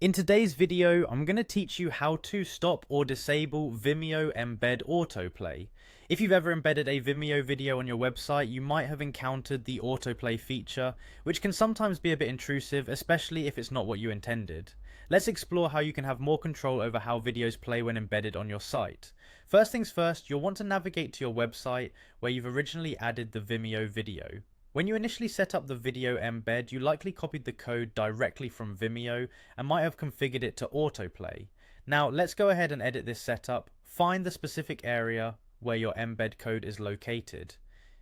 In today's video, I'm going to teach you how to stop or disable Vimeo Embed Autoplay. If you've ever embedded a Vimeo video on your website, you might have encountered the autoplay feature, which can sometimes be a bit intrusive, especially if it's not what you intended. Let's explore how you can have more control over how videos play when embedded on your site. First things first, you'll want to navigate to your website where you've originally added the Vimeo video. When you initially set up the video embed, you likely copied the code directly from Vimeo and might have configured it to autoplay. Now let's go ahead and edit this setup. Find the specific area where your embed code is located.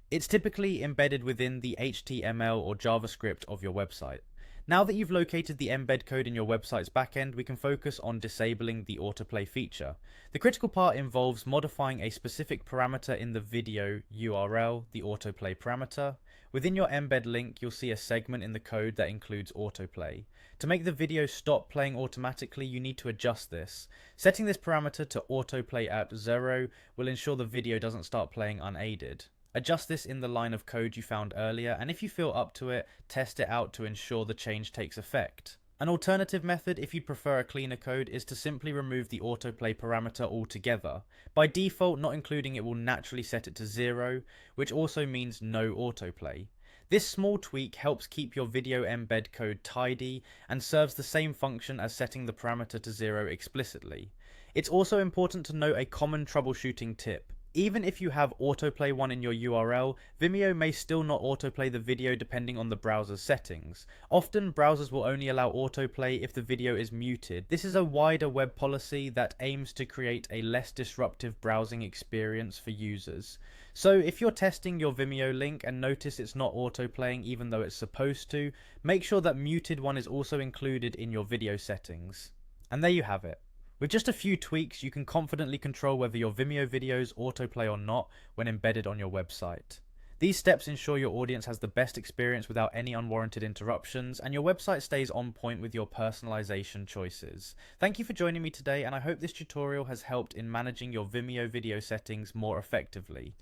It's typically embedded within the HTML or JavaScript of your website. Now that you've located the embed code in your website's backend, we can focus on disabling the autoplay feature. The critical part involves modifying a specific parameter in the video URL, the autoplay parameter. Within your embed link, you'll see a segment in the code that includes autoplay. To make the video stop playing automatically, you need to adjust this. Setting this parameter to autoplay at 0 will ensure the video doesn't start playing unaided. Adjust this in the line of code you found earlier, and if you feel up to it, test it out to ensure the change takes effect. An alternative method, if you prefer a cleaner code, is to simply remove the autoplay parameter altogether. By default, not including it will naturally set it to 0, which also means no autoplay. This small tweak helps keep your video embed code tidy and serves the same function as setting the parameter to 0 explicitly. It's also important to note a common troubleshooting tip. Even if you have autoplay 1 in your URL, Vimeo may still not autoplay the video depending on the browser's settings. Often, browsers will only allow autoplay if the video is muted. This is a wider web policy that aims to create a less disruptive browsing experience for users. So if you're testing your Vimeo link and notice it's not autoplaying even though it's supposed to, make sure that muted 1 is also included in your video settings. And there you have it. With just a few tweaks, you can confidently control whether your Vimeo videos autoplay or not when embedded on your website. These steps ensure your audience has the best experience without any unwarranted interruptions, and your website stays on point with your personalization choices. Thank you for joining me today, and I hope this tutorial has helped in managing your Vimeo video settings more effectively.